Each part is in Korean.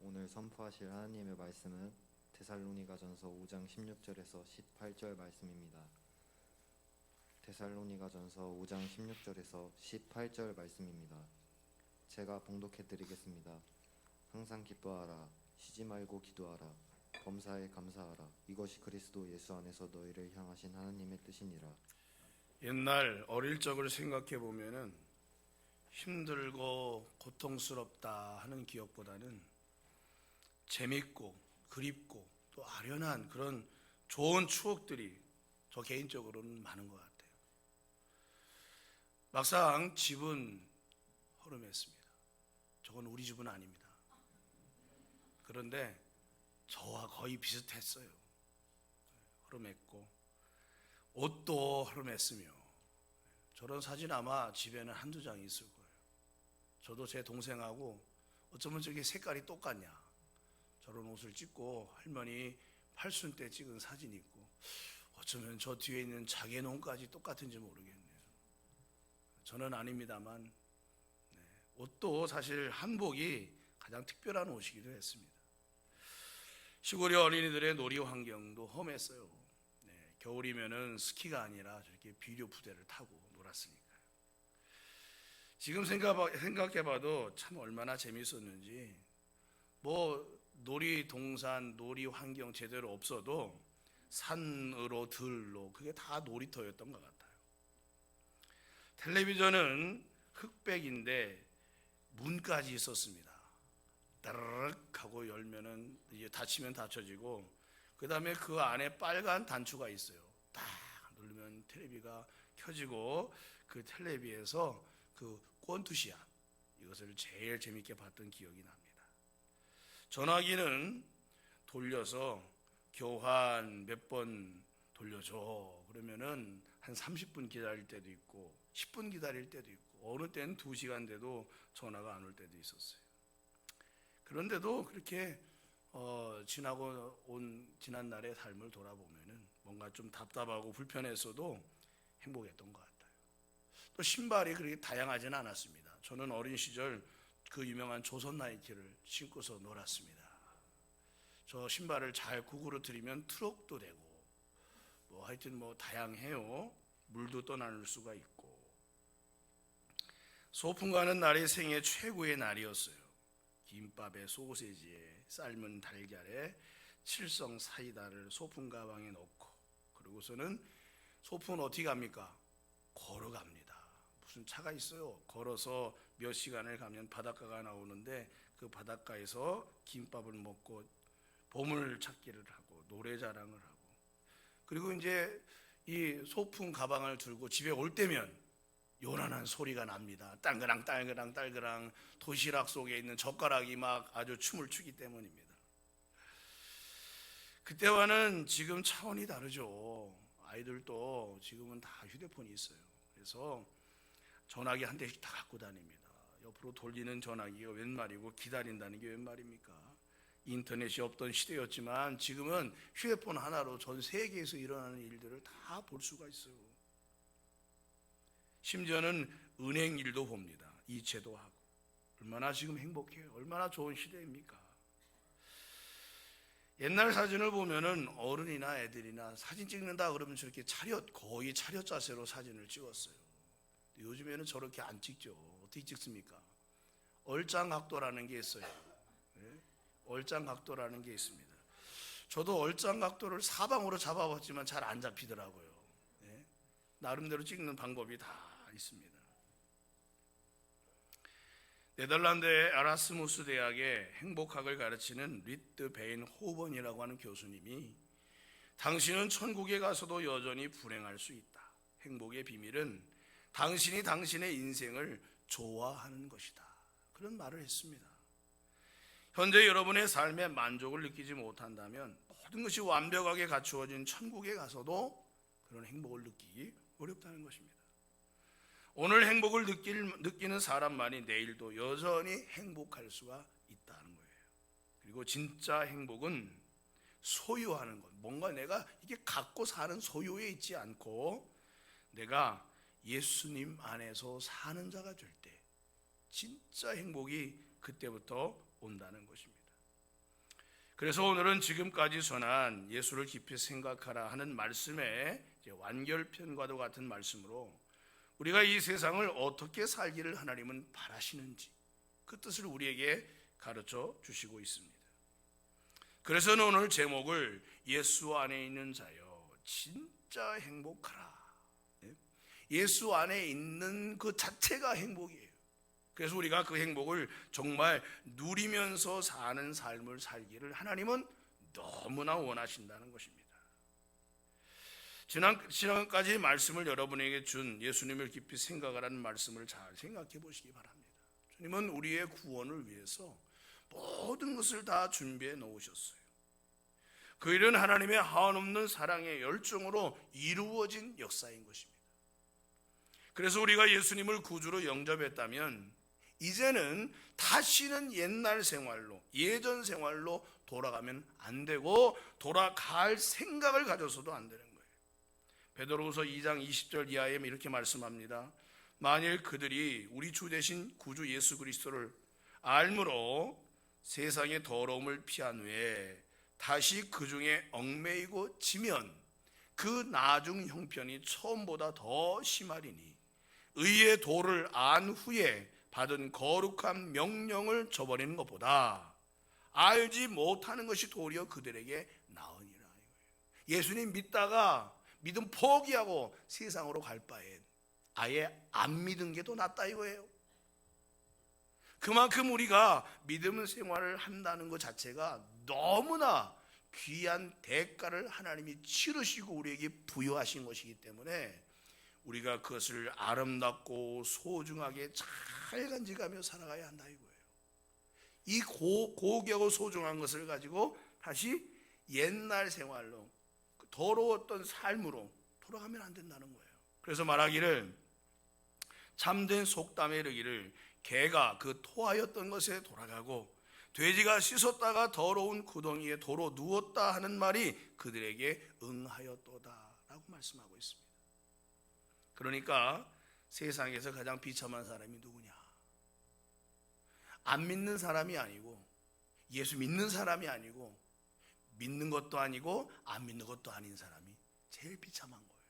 오늘 선포하실 하나님의 말씀은 데살로니가전서 5장 16절에서 18절 말씀입니다. 데살로니가전서 5장 16절에서 18절 말씀입니다. 제가 봉독해 드리겠습니다. 항상 기뻐하라. 쉬지 말고 기도하라. 범사에 감사하라. 이것이 그리스도 예수 안에서 너희를 향하신 하나님의 뜻이니라. 옛날 어릴 적을 생각해 보면은 힘들고 고통스럽다 하는 기억보다는 재밌고 그립고 또 아련한 그런 좋은 추억들이 저 개인적으로는 많은 것 같아요. 막상 집은 허름했습니다. 저건 우리 집은 아닙니다. 그런데 저와 거의 비슷했어요. 허름했고 옷도 허름했으며, 저런 사진 아마 집에는 한두 장이 있을 거예요. 저도 제 동생하고 어쩌면 저게 색깔이 똑같냐, 저런 옷을 찍고 할머니 팔순 때 찍은 사진이 있고, 어쩌면 저 뒤에 있는 자개 농까지 똑같은지 모르겠네요. 저는 아닙니다만, 옷도 사실 한복이 가장 특별한 옷이기도 했습니다. 시골의 어린이들의 놀이 환경도 험했어요. 겨울이면은 스키가 아니라 저렇게 비료 부대를 타고 놀았으니까요. 지금 생각해봐도 참 얼마나 재밌었는지. 뭐 놀이동산, 놀이 환경 제대로 없어도 산으로 들로 그게 다 놀이터였던 것 같아요. 텔레비전은 흑백인데 문까지 있었습니다. 따르륵 하고 열면은 이제 닫히면 닫혀지고, 그 다음에 그 안에 빨간 단추가 있어요. 딱 누르면 텔레비가 켜지고, 그 텔레비에서 그 꼰투시아, 이것을 제일 재밌게 봤던 기억이 납니다. 전화기는 돌려서 교환 몇 번 돌려줘 그러면은 한 30분 기다릴 때도 있고 10분 기다릴 때도 있고, 어느 때는 2시간 돼도 전화가 안 올 때도 있었어요. 그런데도 그렇게 지난 날의 삶을 돌아보면은 뭔가 좀 답답하고 불편했어도 행복했던 것 같아요. 또 신발이 그렇게 다양하지는 않았습니다. 저는 어린 시절 그 유명한 조선 나이키를 신고서 놀았습니다. 저 신발을 잘 구부러뜨리면 트럭도 되고, 뭐 하여튼 뭐 다양해요. 물도 떠나눌 수가 있고. 소풍 가는 날이 생애 최고의 날이었어요. 김밥에 소세지에 삶은 달걀에 칠성 사이다를 소풍 가방에 넣고, 그리고서는 소풍은 어떻게 갑니까? 걸어갑니다. 무슨 차가 있어요? 걸어서 몇 시간을 가면 바닷가가 나오는데, 그 바닷가에서 김밥을 먹고 보물 찾기를 하고 노래 자랑을 하고, 그리고 이제 이 소풍 가방을 들고 집에 올 때면 요란한 소리가 납니다. 딸그랑 딸그랑 딸그랑. 도시락 속에 있는 젓가락이 막 아주 춤을 추기 때문입니다. 그때와는 지금 차원이 다르죠. 아이들도 지금은 다 휴대폰이 있어요. 그래서 전화기 한 대씩 다 갖고 다닙니다. 옆으로 돌리는 전화기가 웬 말이고 기다린다는 게 웬 말입니까? 인터넷이 없던 시대였지만 지금은 휴대폰 하나로 전 세계에서 일어나는 일들을 다 볼 수가 있어요. 심지어는 은행 일도 봅니다. 이체도 하고. 얼마나 지금 행복해요. 얼마나 좋은 시대입니까? 옛날 사진을 보면은 어른이나 애들이나 사진 찍는다 그러면 저렇게 거의 차렷 자세로 사진을 찍었어요. 요즘에는 저렇게 안 찍죠. 어떻게 찍습니까? 얼짱각도라는 게 있어요. 얼짱각도라는 게 있습니다. 저도 얼짱각도를 사방으로 잡아봤지만 잘 안 잡히더라고요. 나름대로 찍는 방법이 다 있습니다. 네덜란드의 에라스무스 대학의 행복학을 가르치는 리트 베인 호번이라고 하는 교수님이, 당신은 천국에 가서도 여전히 불행할 수 있다. 행복의 비밀은 당신이 당신의 인생을 좋아하는 것이다. 그런 말을 했습니다. 현재 여러분의 삶에 만족을 느끼지 못한다면 모든 것이 완벽하게 갖추어진 천국에 가서도 그런 행복을 느끼기 어렵다는 것입니다. 오늘 행복을 느끼는 사람만이 내일도 여전히 행복할 수가 있다는 거예요. 그리고 진짜 행복은 소유하는 것, 뭔가 내가 이게 갖고 사는 소유에 있지 않고 내가 예수님 안에서 사는 자가 될 때 진짜 행복이 그때부터 온다는 것입니다. 그래서 오늘은 지금까지 전한 예수를 깊이 생각하라 하는 말씀의 완결편과도 같은 말씀으로 우리가 이 세상을 어떻게 살기를 하나님은 바라시는지 그 뜻을 우리에게 가르쳐 주시고 있습니다. 그래서 오늘 제목을 예수 안에 있는 자여 진짜 행복하라. 예수 안에 있는 그 자체가 행복이에요. 그래서 우리가 그 행복을 정말 누리면서 사는 삶을 살기를 하나님은 너무나 원하신다는 것입니다. 지난까지 말씀을 여러분에게 준 예수님을 깊이 생각하라는 말씀을 잘 생각해 보시기 바랍니다. 주님은 우리의 구원을 위해서 모든 것을 다 준비해 놓으셨어요. 그 일은 하나님의 한없는 사랑의 열정으로 이루어진 역사인 것입니다. 그래서 우리가 예수님을 구주로 영접했다면 이제는 다시는 옛날 생활로, 예전 생활로 돌아가면 안 되고 돌아갈 생각을 가져서도 안 되는 거예요. 베드로후서 2장 20절 이하에 이렇게 말씀합니다. 만일 그들이 우리 주 대신 구주 예수 그리스도를 알므로 세상의 더러움을 피한 후에 다시 그 중에 얽매이고 지면 그 나중 형편이 처음보다 더 심하리니 의의 도를 안 후에 받은 거룩한 명령을 저버리는 것보다 알지 못하는 것이 도리어 그들에게 나으니라. 예수님 믿다가 믿음 포기하고 세상으로 갈 바엔 아예 안 믿은 게 더 낫다 이거예요. 그만큼 우리가 믿음 생활을 한다는 것 자체가 너무나 귀한 대가를 하나님이 치르시고 우리에게 부여하신 것이기 때문에 우리가 그것을 아름답고 소중하게 잘 간직하며 살아가야 한다 이거예요. 이 고귀하고 소중한 것을 가지고 다시 옛날 생활로 더러웠던 삶으로 돌아가면 안 된다는 거예요. 그래서 말하기를 참된 속담에 이르기를 개가 그 토하였던 것에 돌아가고 돼지가 씻었다가 더러운 구덩이에 도로 누웠다 하는 말이 그들에게 응하였도다 라고 말씀하고 있습니다. 그러니까 세상에서 가장 비참한 사람이 누구냐? 안 믿는 사람이 아니고 예수 믿는 사람이 아니고 믿는 것도 아니고 안 믿는 것도 아닌 사람이 제일 비참한 거예요.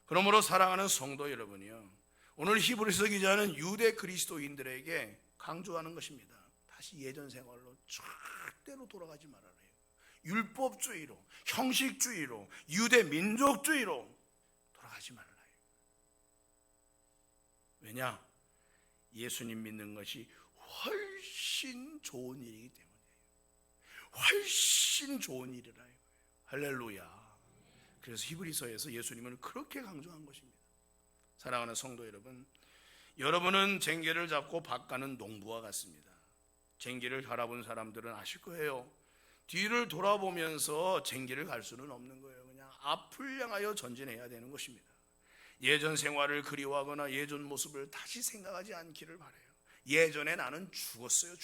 그러므로 사랑하는 성도 여러분이요, 오늘 히브리서 기자는 유대 그리스도인들에게 강조하는 것입니다. 다시 예전 생활로 절대로 돌아가지 말아라. 율법주의로, 형식주의로, 유대 민족주의로 돌아가지 말아라. 왜냐? 예수님 믿는 것이 훨씬 좋은 일이기 때문이에요. 훨씬 좋은 일이라. 할렐루야. 그래서 히브리서에서 예수님은 그렇게 강조한 것입니다. 사랑하는 성도 여러분, 여러분은 쟁개를 잡고 밭가는 농부와 같습니다. 쟁개를 바라본 사람들은 아실 거예요. 뒤를 돌아보면서 쟁개를 갈 수는 없는 거예요. 그냥 앞을 향하여 전진해야 되는 것입니다. 예전 생활을 그리워하거나 예전 모습을 다시 생각하지 않기를 바라요. 예전에 나는 죽었어요.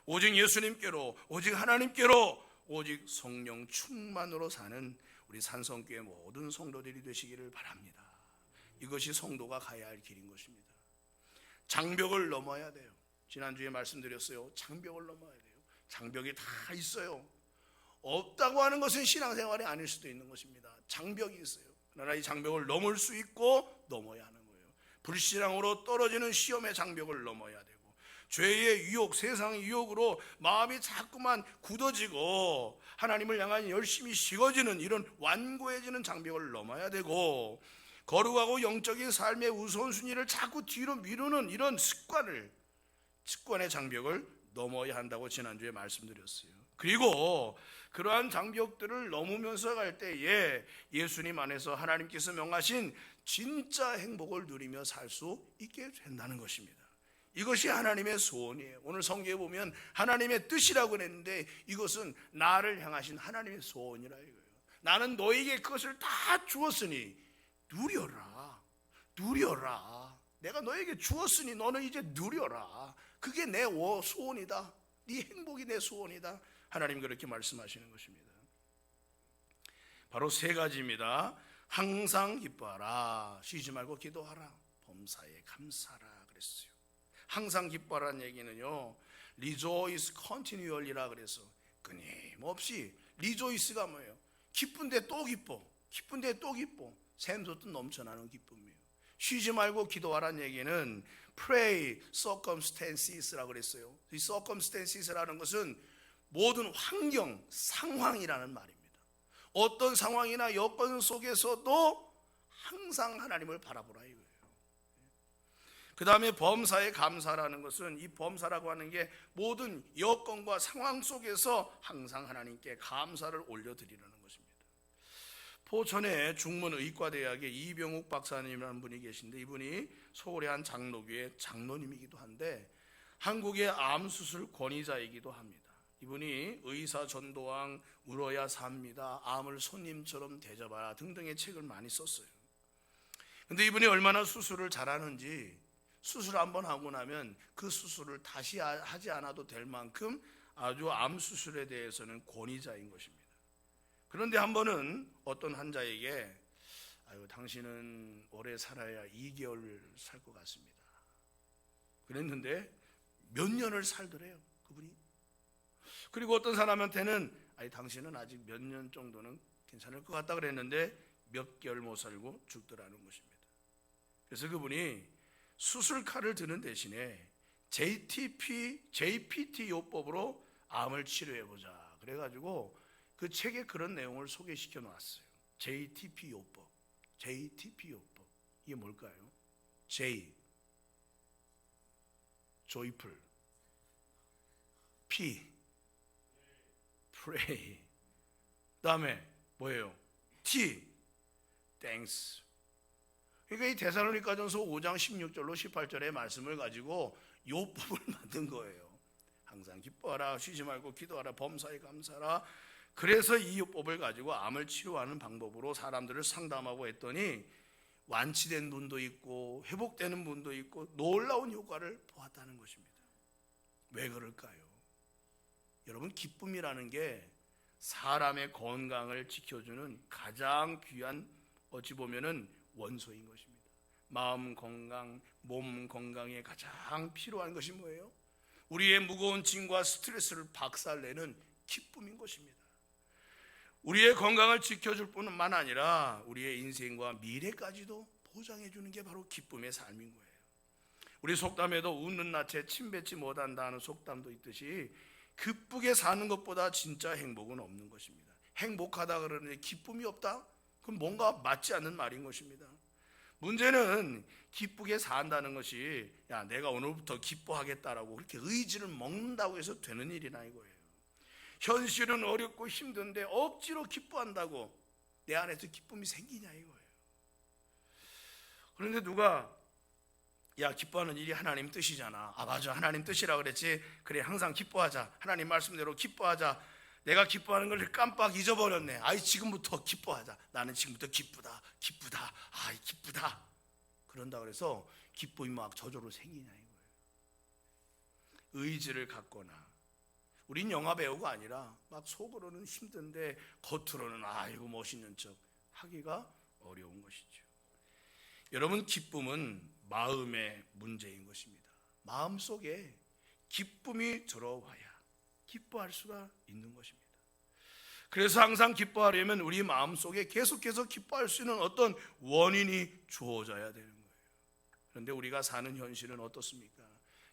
오직 예수님께로, 오직 하나님께로, 오직 성령 충만으로 사는 우리 산성교회 모든 성도들이 되시기를 바랍니다. 이것이 성도가 가야 할 길인 것입니다. 장벽을 넘어야 돼요. 지난주에 말씀드렸어요. 장벽을 넘어야 돼요. 장벽이 다 있어요. 없다고 하는 것은 신앙생활이 아닐 수도 있는 것입니다. 장벽이 있어요. 그러나 이 장벽을 넘을 수 있고 넘어야 하는 거예요. 불신앙으로 떨어지는 시험의 장벽을 넘어야 되고, 죄의 유혹, 세상의 유혹으로 마음이 자꾸만 굳어지고 하나님을 향한 열심히 식어지는 이런 완고해지는 장벽을 넘어야 되고, 거룩하고 영적인 삶의 우선순위를 자꾸 뒤로 미루는 이런 습관의 장벽을 넘어야 한다고 지난주에 말씀드렸어요. 그리고 그러한 장벽들을 넘으면서 갈 때에 예수님 안에서 하나님께서 명하신 진짜 행복을 누리며 살 수 있게 된다는 것입니다. 이것이 하나님의 소원이에요. 오늘 성경에 보면 하나님의 뜻이라고 했는데 이것은 나를 향하신 하나님의 소원이라 이거예요. 나는 너에게 그것을 다 주었으니 누려라. 내가 너에게 주었으니 너는 이제 누려라. 그게 내 소원이다. 네 행복이 내 소원이다. 하나님 그렇게 말씀하시는 것입니다. 바로 세 가지입니다. 항상 기뻐하라. 쉬지 말고 기도하라. 범사에 감사하라 그랬어요. 항상 기뻐하라는 얘기는요, rejoice continually라 그래서 끊임없이 rejoice가 뭐예요? 기쁜데 또 기뻐, 기쁜데 또 기뻐, 샘솟듯 넘쳐나는 기쁨이에요. 쉬지 말고 기도하라는 얘기는 pray circumstances라고 그랬어요. 이 circumstances라는 것은 모든 환경, 상황이라는 말입니다. 어떤 상황이나 여건 속에서도 항상 하나님을 바라보라 이거예요. 그 다음에 범사에 감사라는 것은, 이 범사라고 하는 게 모든 여건과 상황 속에서 항상 하나님께 감사를 올려드리라는 것입니다. 포천의 중문의과대학에 이병욱 박사님이라는 분이 계신데, 이분이 서울의 한 장로교회 장로님이기도 한데 한국의 암수술 권위자이기도 합니다. 이분이 의사 전도왕 울어야 삽니다, 암을 손님처럼 대접하라 등등의 책을 많이 썼어요. 근데 이분이 얼마나 수술을 잘하는지, 수술 한번 하고 나면 그 수술을 다시 하지 않아도 될 만큼 아주 암 수술에 대해서는 권위자인 것입니다. 그런데 한 번은 어떤 환자에게 아유, 당신은 오래 살아야 2개월 살 것 같습니다. 그랬는데 몇 년을 살더래요, 그분이. 그리고 어떤 사람한테는 아니, 당신은 아직 몇 년 정도는 괜찮을 것 같다 그랬는데 몇 개월 못 살고 죽더라는 것입니다. 그래서 그분이 수술칼을 드는 대신에 JPT 요법으로 암을 치료해보자 그래가지고 그 책에 그런 내용을 소개시켜 놨어요. JTP 요법. 이게 뭘까요? J joyful, P pray, 그다음에 뭐예요? T thanks. 그러니까 이 데살로니가전서 5장 16절로 18절의 말씀을 가지고 요법을 만든 거예요. 항상 기뻐하라, 쉬지 말고 기도하라, 범사에 감사하라. 그래서 이 요법을 가지고 암을 치료하는 방법으로 사람들을 상담하고 했더니 완치된 분도 있고 회복되는 분도 있고 놀라운 효과를 보았다는 것입니다. 왜 그럴까요? 여러분, 기쁨이라는 게 사람의 건강을 지켜주는 가장 귀한, 어찌 보면은 원소인 것입니다. 마음 건강, 몸 건강에 가장 필요한 것이 뭐예요? 우리의 무거운 짐과 스트레스를 박살내는 기쁨인 것입니다. 우리의 건강을 지켜줄 뿐만 아니라 우리의 인생과 미래까지도 보장해 주는 게 바로 기쁨의 삶인 거예요. 우리 속담에도 웃는 낯에 침 뱉지 못한다는 속담도 있듯이 기쁘게 사는 것보다 진짜 행복은 없는 것입니다. 행복하다 그러는데 기쁨이 없다? 그건 뭔가 맞지 않는 말인 것입니다. 문제는 기쁘게 산다는 것이 야, 내가 오늘부터 기뻐하겠다라고 그렇게 의지를 먹는다고 해서 되는 일이나 이거예요. 현실은 어렵고 힘든데 억지로 기뻐한다고 내 안에서 기쁨이 생기냐 이거예요. 그런데 누가 야, 기뻐하는 일이 하나님 뜻이잖아. 아, 맞아, 하나님 뜻이라 그랬지. 그래, 항상 기뻐하자. 하나님 말씀대로 기뻐하자. 내가 기뻐하는 걸 깜빡 잊어버렸네. 아이, 지금부터 기뻐하자. 나는 지금부터 기쁘다. 아이, 기쁘다. 그런다 그래서 기쁨이 막 저절로 생기냐 이거예요. 의지를 갖거나, 우린 영화 배우가 아니라 막 속으로는 힘든데 겉으로는 아이고 멋있는 척 하기가 어려운 것이죠. 여러분, 기쁨은 마음의 문제인 것입니다. 마음속에 기쁨이 들어와야 기뻐할 수가 있는 것입니다. 그래서 항상 기뻐하려면 우리 마음속에 계속해서 기뻐할 수 있는 어떤 원인이 주어져야 되는 거예요. 그런데 우리가 사는 현실은 어떻습니까?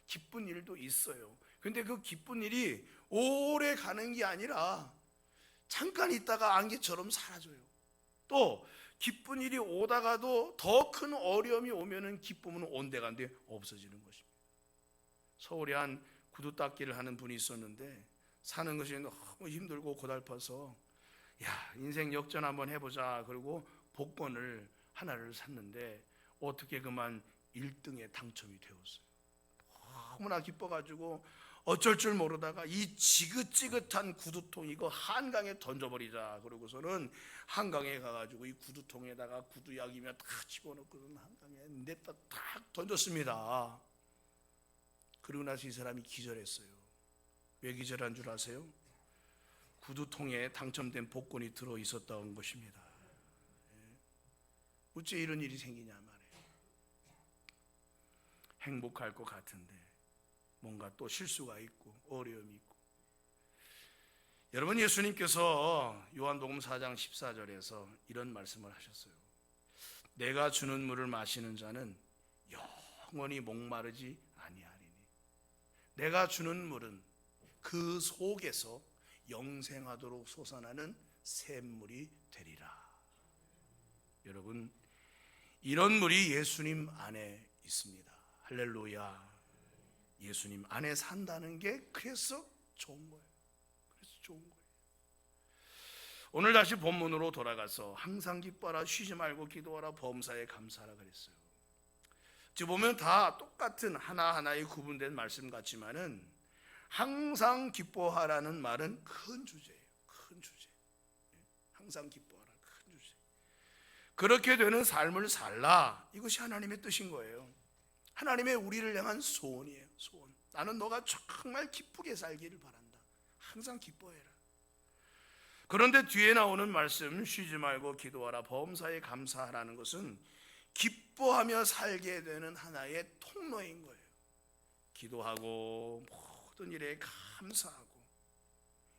기쁜 일도 있어요. 그런데 그 기쁜 일이 오래 가는 게 아니라 잠깐 있다가 안개처럼 사라져요. 또 기쁜 일이 오다가도 더 큰 어려움이 오면은 기쁨은 온데간데 없어지는 것입니다. 서울에 한 구두 닦기를 하는 분이 있었는데 사는 것이 너무 힘들고 고달파서 야, 인생 역전 한번 해보자. 그리고 복권을 하나를 샀는데 어떻게 그만 1등에 당첨이 되었어요. 너무나 기뻐가지고 어쩔 줄 모르다가 이 지긋지긋한 구두통 이거 한강에 던져버리자. 그러고서는 한강에 가가지고 이 구두통에다가 구두약이며 다 집어넣고는 한강에 냈다 탁 던졌습니다. 그러고 나서 이 사람이 기절했어요. 왜 기절한 줄 아세요? 구두통에 당첨된 복권이 들어있었다는 것입니다. 어째 이런 일이 생기냐 말이에요. 행복할 것 같은데 뭔가 또 실수가 있고 어려움이 있고. 여러분, 예수님께서 요한복음 4장 14절에서 이런 말씀을 하셨어요. 내가 주는 물을 마시는 자는 영원히 목마르지 아니하리니 내가 주는 물은 그 속에서 영생하도록 솟아나는 샘물이 되리라. 여러분, 이런 물이 예수님 안에 있습니다. 할렐루야. 예수님 안에 산다는 게 그래서 좋은 거예요. 그래서 좋은 거예요. 오늘 다시 본문으로 돌아가서 항상 기뻐하라, 쉬지 말고 기도하라, 범사에 감사하라 그랬어요. 지금 보면 다 똑같은 하나하나의 구분된 말씀 같지만은 항상 기뻐하라는 말은 큰 주제예요. 큰 주제. 항상 기뻐하라, 큰 주제. 그렇게 되는 삶을 살라. 이것이 하나님의 뜻인 거예요. 하나님의 우리를 향한 소원이에요. 소원. 나는 너가 정말 기쁘게 살기를 바란다. 항상 기뻐해라. 그런데 뒤에 나오는 말씀, 쉬지 말고 기도하라, 범사에 감사하라는 것은 기뻐하며 살게 되는 하나의 통로인 거예요. 기도하고 모든 일에 감사하고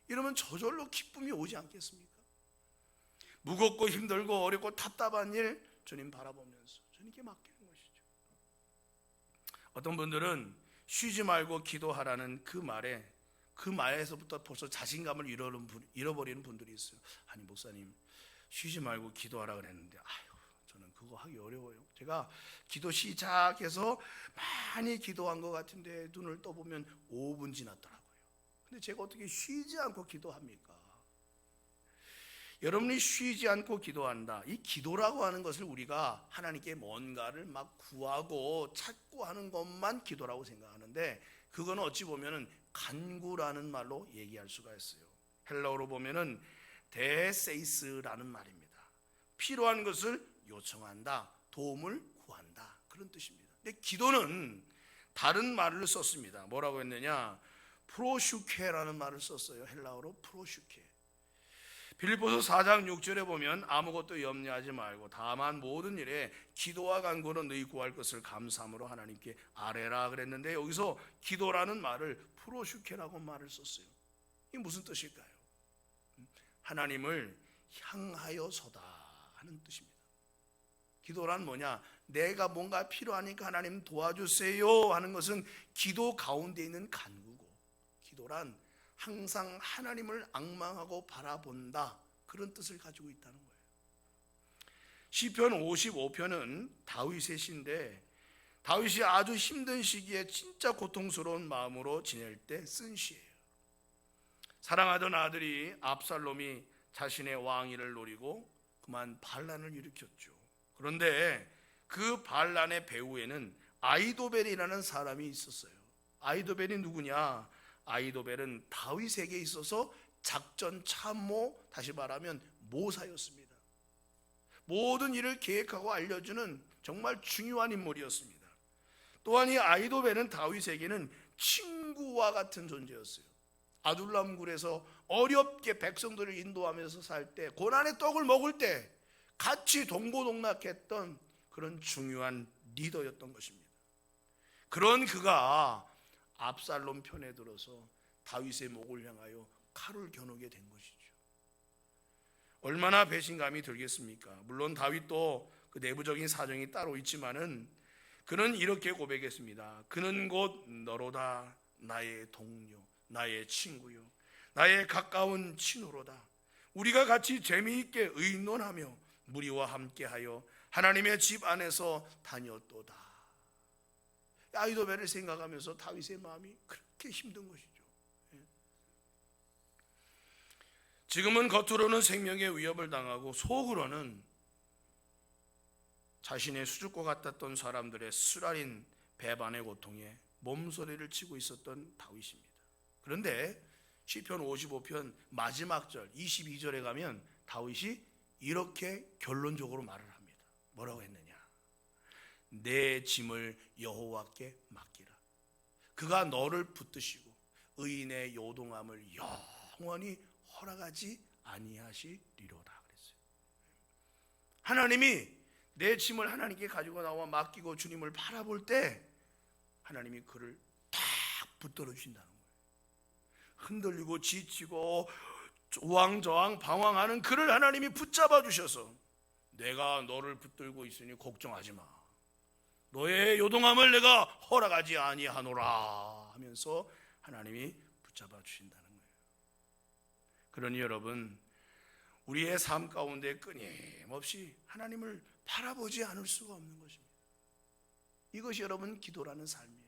이러면 저절로 기쁨이 오지 않겠습니까? 무겁고 힘들고 어렵고 답답한 일 주님 바라보면서 주님께 맡기는 것이죠. 어떤 분들은 쉬지 말고 기도하라는 그 말에서부터 벌써 자신감을 잃어버리는 분들이 있어요. 아니 목사님, 쉬지 말고 기도하라 그랬는데 저는 그거 하기 어려워요. 제가 기도 시작해서 많이 기도한 것 같은데 눈을 떠보면 5분 지났더라고요. 근데 제가 어떻게 쉬지 않고 기도합니까? 여러분이 쉬지 않고 기도한다. 이 기도라고 하는 것을 우리가 하나님께 뭔가를 막 구하고 찾고 하는 것만 기도라고 생각하는데 그거는 어찌 보면은 간구라는 말로 얘기할 수가 있어요. 헬라어로 보면은 데세이스라는 말입니다. 필요한 것을 요청한다, 도움을 구한다, 그런 뜻입니다. 근데 기도는 다른 말을 썼습니다. 뭐라고 했느냐? 프로슈케라는 말을 썼어요. 헬라어로 프로슈케. 빌립보서 4장 6절에 보면 아무것도 염려하지 말고 다만 모든 일에 기도와 간구로 너희 구할 것을 감사함으로 하나님께 아뢰라 그랬는데 여기서 기도라는 말을 프로슈케라고 말을 썼어요. 이게 무슨 뜻일까요? 하나님을 향하여서다 하는 뜻입니다. 기도란 뭐냐? 내가 뭔가 필요하니까 하나님 도와주세요 하는 것은 기도 가운데 있는 간구고, 기도란 항상 하나님을 앙망하고 바라본다, 그런 뜻을 가지고 있다는 거예요. 시편 55편은 다윗의 시인데 다윗이 아주 힘든 시기에 진짜 고통스러운 마음으로 지낼 때 쓴 시예요. 사랑하던 아들이 압살롬이 자신의 왕위를 노리고 그만 반란을 일으켰죠. 그런데 그 반란의 배후에는 아히도벨이라는 사람이 있었어요. 아히도벨이 누구냐? 아히도벨은 다윗에게 있어서 작전 참모, 다시 말하면 모사였습니다. 모든 일을 계획하고 알려주는 정말 중요한 인물이었습니다. 또한 이 아히도벨은 다윗에게는 친구와 같은 존재였어요. 아둘람 굴에서 어렵게 백성들을 인도하면서 살 때, 고난의 떡을 먹을 때 같이 동고동락했던 그런 중요한 리더였던 것입니다. 그런 그가 압살롬 편에 들어서 다윗의 목을 향하여 칼을 겨누게 된 것이죠. 얼마나 배신감이 들겠습니까? 물론 다윗도 그 내부적인 사정이 따로 있지만은 그는 이렇게 고백했습니다. 그는 곧 너로다, 나의 동료, 나의 친구요, 나의 가까운 친구로다. 우리가 같이 재미있게 의논하며 무리와 함께하여 하나님의 집 안에서 다녔도다. 아히도벨을 생각하면서 다윗의 마음이 그렇게 힘든 것이죠. 지금은 겉으로는 생명의 위협을 당하고 속으로는 자신의 수줍고 같았던 사람들의 쓰라린 배반의 고통에 몸소리를 치고 있었던 다윗입니다. 그런데 시편 55편 마지막 절 22절에 가면 다윗이 이렇게 결론적으로 말을 합니다. 뭐라고 했느냐? 내 짐을 여호와께 맡기라. 그가 너를 붙드시고 의인의 요동함을 영원히 허락하지 아니하시리로다 그랬어요. 하나님이 내 짐을 하나님께 가지고 나와 맡기고 주님을 바라볼 때 하나님이 그를 딱 붙들어 주신다는 거예요. 흔들리고 지치고 우왕좌왕 방황하는 그를 하나님이 붙잡아 주셔서 내가 너를 붙들고 있으니 걱정하지 마. 너의 요동함을 내가 허락하지 아니하노라 하면서 하나님이 붙잡아 주신다는 거예요. 그러니 여러분, 우리의 삶 가운데 끊임없이 하나님을 바라보지 않을 수가 없는 것입니다. 이것이 여러분 기도라는 삶이에요.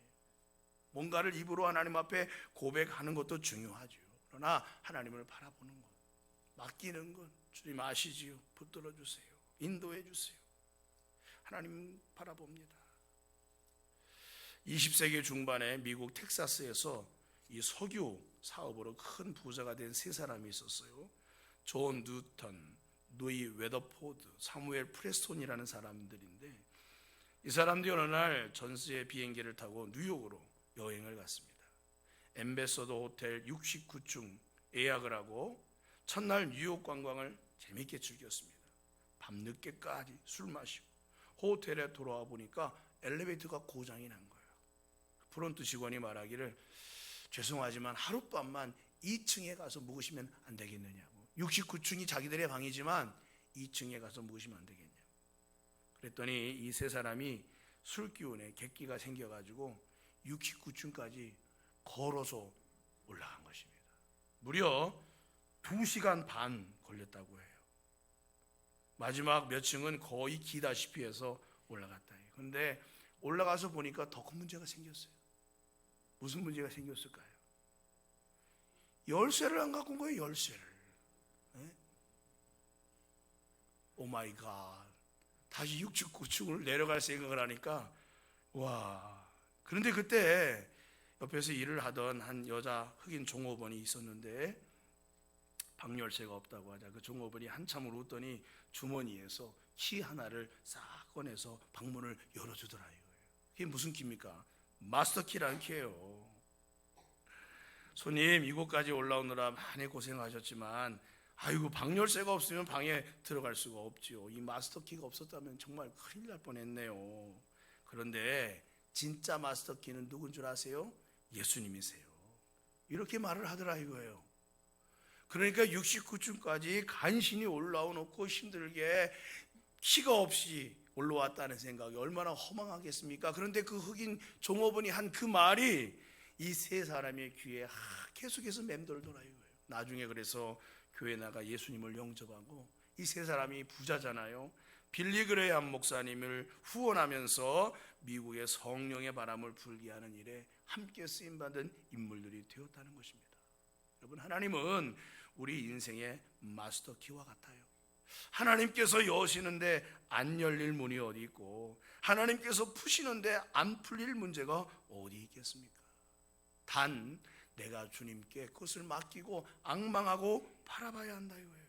뭔가를 입으로 하나님 앞에 고백하는 것도 중요하죠. 그러나 하나님을 바라보는 것, 맡기는 것, 주님 아시지요. 붙들어 주세요. 인도해 주세요. 하나님 바라봅니다. 20세기 중반에 미국 텍사스에서 이 석유 사업으로 큰 부자가 된 세 사람이 있었어요. 존 뉴턴, 루이 웨더포드, 사무엘 프레스톤이라는 사람들인데, 이 사람들이 어느 날 전세 비행기를 타고 뉴욕으로 여행을 갔습니다. 엠베서더 호텔 69층 예약을 하고 첫날 뉴욕 관광을 재밌게 즐겼습니다. 밤늦게까지 술 마시고 호텔에 돌아와 보니까 엘리베이터가 고장이 난 거예요. 프론트 직원이 말하기를 죄송하지만 하룻밤만 2층에 가서 묵으시면 안 되겠느냐고. 69층이 자기들의 방이지만 2층에 가서 묵으시면 안 되겠냐고. 그랬더니 이 세 사람이 술 기운에 객기가 생겨가지고 69층까지 걸어서 올라간 것입니다. 무려 2시간 반 걸렸다고 해요. 마지막 몇 층은 거의 기다시피 해서 올라갔다 해요. 그런데 올라가서 보니까 더 큰 문제가 생겼어요. 무슨 문제가 생겼을까요? 열쇠를 안 갖고 온 거예요. 열쇠를. 오 마이 갓. 다시 69층을 내려갈 생각을 하니까 와. 그런데 그때 옆에서 일을 하던 한 여자 흑인 종업원이 있었는데 방열쇠가 없다고 하자 그 종업원이 한참을 웃더니 주머니에서 키 하나를 싹 꺼내서 방문을 열어주더라 이거예요. 그게 무슨 키입니까? 마스터 키라는 키예요. 손님 이곳까지 올라오느라 많이 고생하셨지만 아이고 방열쇠가 없으면 방에 들어갈 수가 없지요. 이 마스터 키가 없었다면 정말 큰일 날 뻔했네요. 그런데 진짜 마스터 키는 누군 줄 아세요? 예수님이세요. 이렇게 말을 하더라 이거예요. 그러니까 69층까지 간신히 올라오놓고 힘들게 키가 없이 올라왔다는 생각이 얼마나 허망하겠습니까? 그런데 그 흑인 종업원이 한 그 말이 이 세 사람의 귀에 계속해서 맴돌더라 이거예요. 나중에 그래서 교회 나가 예수님을 영접하고 이 세 사람이 부자잖아요. 빌리 그레이엄 목사님을 후원하면서 미국의 성령의 바람을 불게 하는 일에 함께 쓰임받은 인물들이 되었다는 것입니다. 여러분, 하나님은 우리 인생의 마스터 키와 같아요. 하나님께서 여시는데 안 열릴 문이 어디 있고 하나님께서 푸시는데 안 풀릴 문제가 어디 있겠습니까? 단 내가 주님께 그것을 맡기고 앙망하고 바라봐야 한다 이거예요.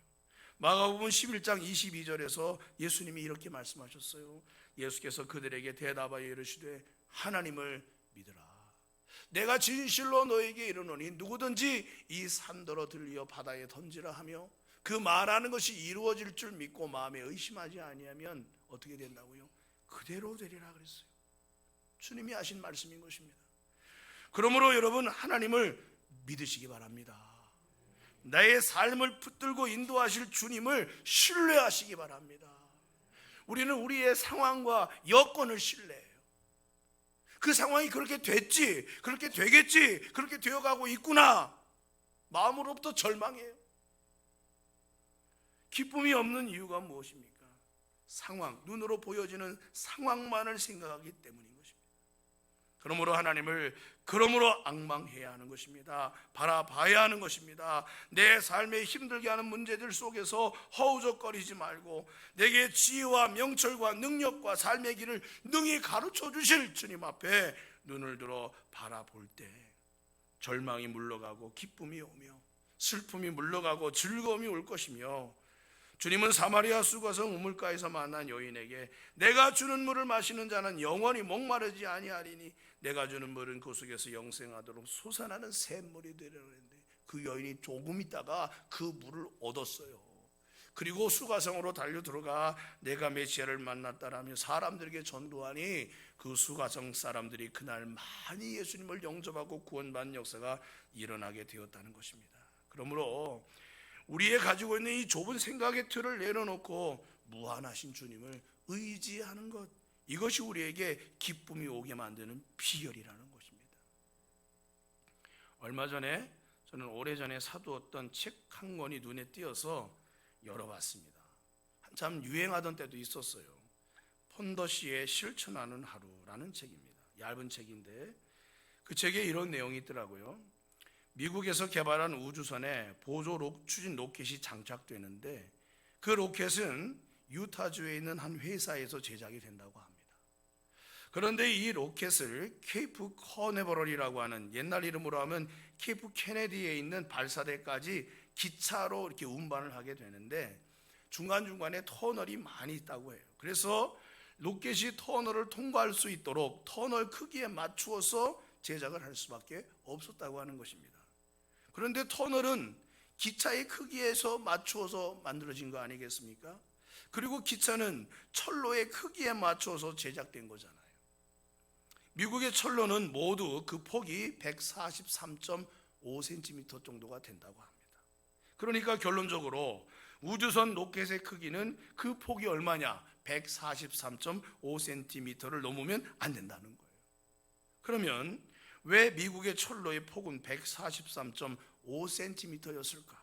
마가복음 11장 22절에서 예수님이 이렇게 말씀하셨어요. 예수께서 그들에게 대답하여 이르시되 하나님을 믿으라. 내가 진실로 너에게 이르노니 누구든지 이 산더러 들려 바다에 던지라 하며 그 말하는 것이 이루어질 줄 믿고 마음에 의심하지 아니하면 어떻게 된다고요? 그대로 되리라 그랬어요. 주님이 하신 말씀인 것입니다. 그러므로 여러분 하나님을 믿으시기 바랍니다. 나의 삶을 붙들고 인도하실 주님을 신뢰하시기 바랍니다. 우리는 우리의 상황과 여건을 신뢰해요. 그 상황이 그렇게 됐지, 그렇게 되겠지, 그렇게 되어가고 있구나. 마음으로부터 절망해요. 기쁨이 없는 이유가 무엇입니까? 상황, 눈으로 보여지는 상황만을 생각하기 때문인 것입니다. 그러므로 하나님을 앙망해야 하는 것입니다. 바라봐야 하는 것입니다. 내 삶에 힘들게 하는 문제들 속에서 허우적거리지 말고 내게 지혜와 명철과 능력과 삶의 길을 능히 가르쳐 주실 주님 앞에 눈을 들어 바라볼 때 절망이 물러가고 기쁨이 오며 슬픔이 물러가고 즐거움이 올 것이며, 주님은 사마리아 수가성 우물가에서 만난 여인에게 내가 주는 물을 마시는 자는 영원히 목마르지 아니하리니 내가 주는 물은 그 속에서 영생하도록 솟아나는 샘물이 되리라 했는데 그 여인이 조금 있다가 그 물을 얻었어요. 그리고 수가성으로 달려 들어가 내가 메시아를 만났다라며 사람들에게 전도하니 그 수가성 사람들이 그날 많이 예수님을 영접하고 구원받는 역사가 일어나게 되었다는 것입니다. 그러므로 우리의 가지고 있는 이 좁은 생각의 틀을 내려놓고 무한하신 주님을 의지하는 것, 이것이 우리에게 기쁨이 오게 만드는 비결이라는 것입니다. 얼마 전에 저는 오래전에 사두었던 책 한 권이 눈에 띄어서 열어봤습니다. 한참 유행하던 때도 있었어요. 폰더시의 실천하는 하루라는 책입니다. 얇은 책인데 그 책에 이런 내용이 있더라고요. 미국에서 개발한 우주선에 보조 추진 로켓이 장착되는데 그 로켓은 유타주에 있는 한 회사에서 제작이 된다고 합니다. 그런데 이 로켓을 케이프 커네버럴이라고 하는, 옛날 이름으로 하면 케이프 케네디에 있는 발사대까지 기차로 이렇게 운반을 하게 되는데 중간중간에 터널이 많이 있다고 해요. 그래서 로켓이 터널을 통과할 수 있도록 터널 크기에 맞추어서 제작을 할 수밖에 없었다고 하는 것입니다. 그런데 터널은 기차의 크기에서 맞추어서 만들어진 거 아니겠습니까? 그리고 기차는 철로의 크기에 맞춰서 제작된 거잖아요. 미국의 철로는 모두 그 폭이 143.5cm 정도가 된다고 합니다. 그러니까 결론적으로 우주선 로켓의 크기는 그 폭이 얼마냐? 143.5cm를 넘으면 안 된다는 거예요. 그러면 왜 미국의 철로의 폭은 143.5cm였을까?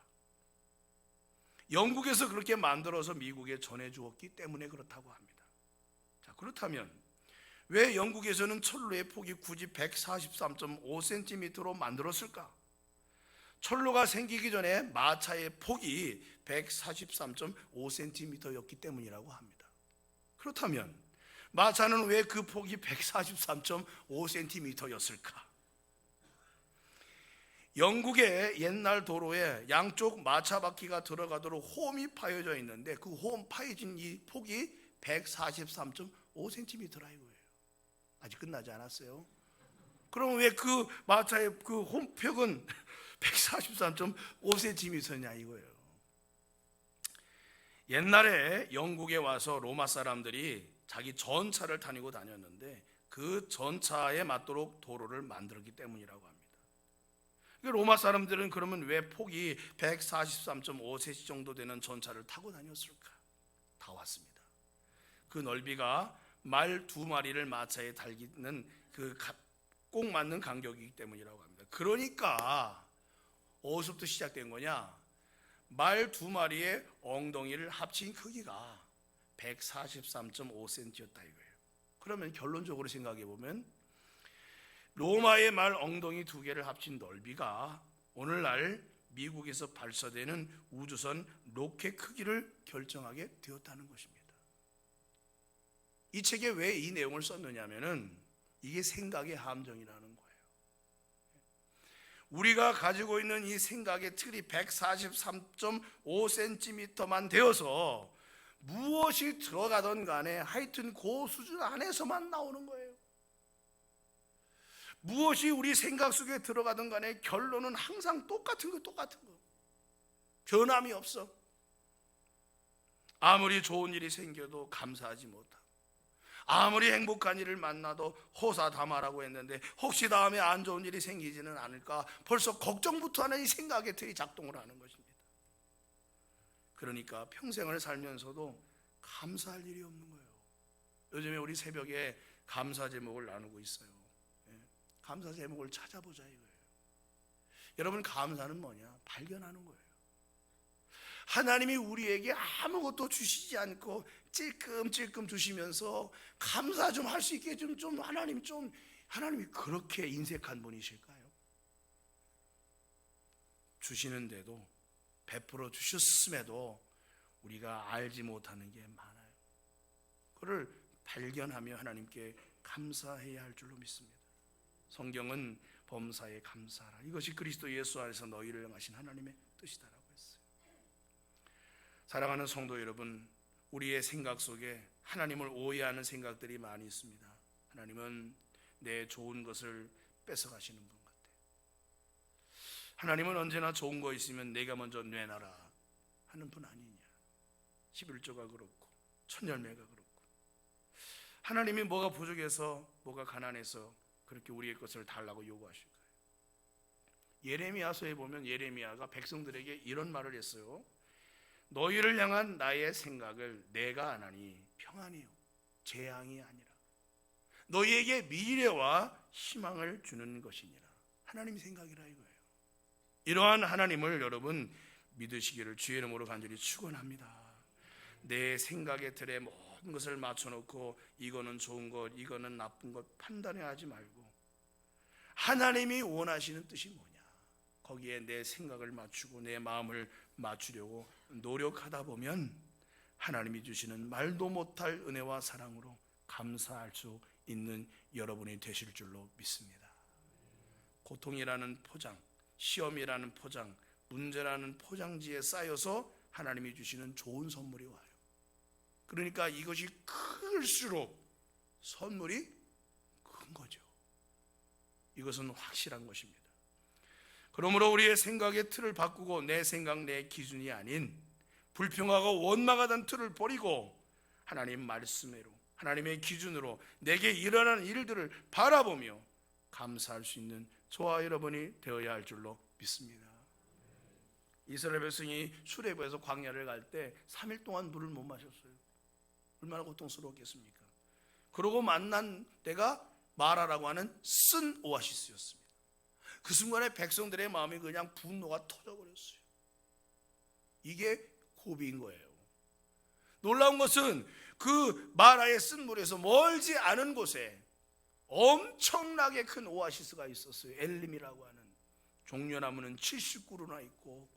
영국에서 그렇게 만들어서 미국에 전해주었기 때문에 그렇다고 합니다. 자, 그렇다면 왜 영국에서는 철로의 폭이 굳이 143.5cm로 만들었을까? 철로가 생기기 전에 마차의 폭이 143.5cm였기 때문이라고 합니다. 그렇다면 마차는 왜 그 폭이 143.5cm였을까? 영국의 옛날 도로에 양쪽 마차 바퀴가 들어가도록 홈이 파여져 있는데 그 홈 파여진 이 폭이 143.5cm라 이거예요. 아직 끝나지 않았어요. 그럼 왜 그 마차의 그 홈폭은 143.5cm냐 이거예요. 옛날에 영국에 와서 로마 사람들이 자기 전차를 타고 다녔는데 그 전차에 맞도록 도로를 만들었기 때문이라고 합니다. 로마 사람들은 그러면 왜 폭이 143.5cm 정도 되는 전차를 타고 다녔을까? 다 왔습니다. 그 넓이가 말 2마리를 마차에 달기는 그 꼭 맞는 간격이기 때문이라고 합니다. 그러니까 어디서부터 시작된 거냐? 말 2마리의 엉덩이를 합친 크기가 143.5cm였다 이거예요. 그러면 결론적으로 생각해 보면 로마의 말 엉덩이 2개를 합친 넓이가 오늘날 미국에서 발사되는 우주선 로켓 크기를 결정하게 되었다는 것입니다. 이 책에 왜 이 내용을 썼느냐면은 이게 생각의 함정이라는 거예요. 우리가 가지고 있는 이 생각의 틀이 143.5cm만 되어서 무엇이 들어가던 간에 하여튼 그 수준 안에서만 나오는 거예요. 무엇이 우리 생각 속에 들어가던 간에 결론은 항상 똑같은 거. 변함이 없어. 아무리 좋은 일이 생겨도 감사하지 못하고, 아무리 행복한 일을 만나도 호사다마라고 했는데 혹시 다음에 안 좋은 일이 생기지는 않을까 벌써 걱정부터 하는 이 생각의 틀이 작동을 하는 것입니다. 그러니까 평생을 살면서도 감사할 일이 없는 거예요. 요즘에 우리 새벽에 감사 제목을 나누고 있어요. 감사 제목을 찾아보자 이거예요. 여러분, 감사는 뭐냐? 발견하는 거예요. 하나님이 우리에게 아무것도 주시지 않고 찔끔찔끔 주시면서 감사 좀 할 수 있게 하나님이 그렇게 인색한 분이실까요? 주시는데도, 베풀어 주셨음에도 우리가 알지 못하는 게 많아요. 그를 발견하며 하나님께 감사해야 할 줄로 믿습니다. 성경은 범사에 감사하라, 이것이 그리스도 예수 안에서 너희를 향하신 하나님의 뜻이다라고 했어요. 사랑하는 성도 여러분, 우리의 생각 속에 하나님을 오해하는 생각들이 많이 있습니다. 하나님은 내 좋은 것을 뺏어가시는 분 같아요. 하나님은 언제나 좋은 거 있으면 내가 먼저 내놔라 하는 분 아니냐. 11조가 그렇고 천열매가 그렇고 하나님이 뭐가 부족해서 뭐가 가난해서 그렇게 우리의 것을 달라고 요구하실까요? 예레미야서에 보면 예레미야가 백성들에게 이런 말을 했어요. 너희를 향한 나의 생각을 내가 아나니 평안이요 재앙이 아니라 너희에게 미래와 희망을 주는 것이니라. 하나님 생각이라 이거예요. 이러한 하나님을 여러분 믿으시기를 주의 이름으로 간절히 축원합니다. 내 생각의 틀에 모든 것을 맞춰놓고 이거는 좋은 것, 이거는 나쁜 것 판단하지 말고 하나님이 원하시는 뜻이 뭐냐, 거기에 내 생각을 맞추고 내 마음을 맞추려고 노력하다 보면 하나님이 주시는 말도 못할 은혜와 사랑으로 감사할 수 있는 여러분이 되실 줄로 믿습니다. 고통이라는 포장, 시험이라는 포장, 문제라는 포장지에 쌓여서 하나님이 주시는 좋은 선물이 와요. 그러니까 이것이 클수록 선물이 큰 거죠. 이것은 확실한 것입니다. 그러므로 우리의 생각의 틀을 바꾸고 내 생각, 내 기준이 아닌 불평하고 원망하던 틀을 버리고 하나님 말씀대로 하나님의 기준으로 내게 일어나는 일들을 바라보며 감사할 수 있는 저와 여러분이 되어야 할 줄로 믿습니다. 이스라엘 백성이 수레바에서 광야를 갈 때 3일 동안 물을 못 마셨어요. 얼마나 고통스러웠겠습니까? 그러고 만난 데가 마라라고 하는 쓴 오아시스였습니다. 그 순간에 백성들의 마음이 그냥 분노가 터져버렸어요. 이게 고비인 거예요. 놀라운 것은 그 마라의 쓴 물에서 멀지 않은 곳에 엄청나게 큰 오아시스가 있었어요. 엘림이라고 하는 종려나무는 79루나 있고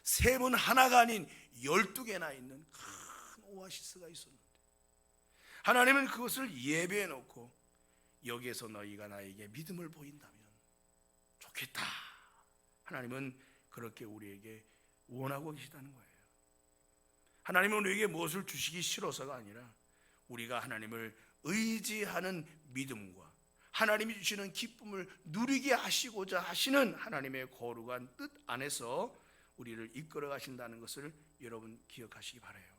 샘은 하나가 아닌 12개나 있는 큰 오아시스가 있었는데 하나님은 그것을 예배해 놓고 여기에서 너희가 나에게 믿음을 보인다면 좋겠다. 하나님은 그렇게 우리에게 원하고 계시다는 거예요. 하나님은 우리에게 무엇을 주시기 싫어서가 아니라 우리가 하나님을 의지하는 믿음과 하나님이 주시는 기쁨을 누리게 하시고자 하시는 하나님의 거룩한 뜻 안에서 우리를 이끌어 가신다는 것을 여러분 기억하시기 바라요.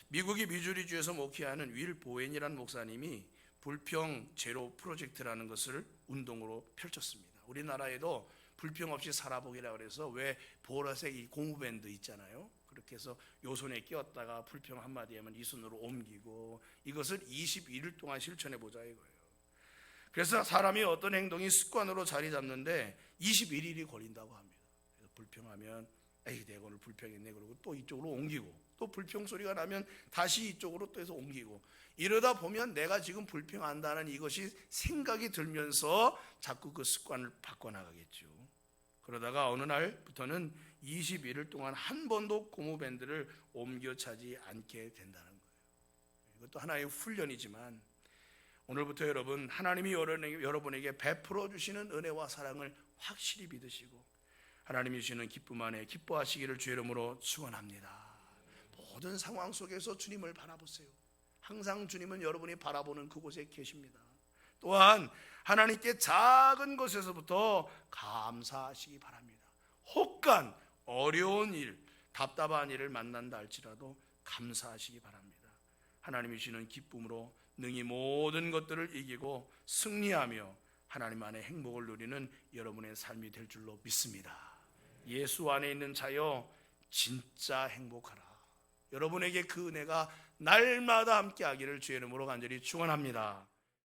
미국의 미주리주에서 목회하는 윌 보웬이라는 목사님이 불평 제로 프로젝트라는 것을 운동으로 펼쳤습니다. 우리나라에도 불평 없이 살아보기라 그래서 왜 보라색 이 고무밴드 있잖아요. 그렇게 해서 요 손에 끼웠다가 불평 한마디 하면 이 손으로 옮기고 이것을 21일 동안 실천해 보자 이거예요. 그래서 사람이 어떤 행동이 습관으로 자리 잡는데 21일이 걸린다고 합니다. 그래서 불평하면 에이 내가 오늘 불평했네 그러고 또 이쪽으로 옮기고 또 불평 소리가 나면 다시 이쪽으로 또 해서 옮기고 이러다 보면 내가 지금 불평한다는 이것이 생각이 들면서 자꾸 그 습관을 바꿔나가겠죠. 그러다가 어느 날부터는 21일 동안 한 번도 고무밴드를 옮겨 차지 않게 된다는 거예요. 이것도 하나의 훈련이지만 오늘부터 여러분 하나님이 여러분에게 베풀어 주시는 은혜와 사랑을 확실히 믿으시고 하나님이 주시는 기쁨 안에 기뻐하시기를 주의 이름으로 축원합니다. 모든 상황 속에서 주님을 바라보세요. 항상 주님은 여러분이 바라보는 그곳에 계십니다. 또한 하나님께 작은 것에서부터 감사하시기 바랍니다. 혹간 어려운 일, 답답한 일을 만난다 할지라도 감사하시기 바랍니다. 하나님이 주시는 기쁨으로 능히 모든 것들을 이기고 승리하며 하나님 안에 행복을 누리는 여러분의 삶이 될 줄로 믿습니다. 예수 안에 있는 자여 진짜 행복하라. 여러분에게 그 은혜가 날마다 함께하기를 주의 이름으로 간절히 축원합니다.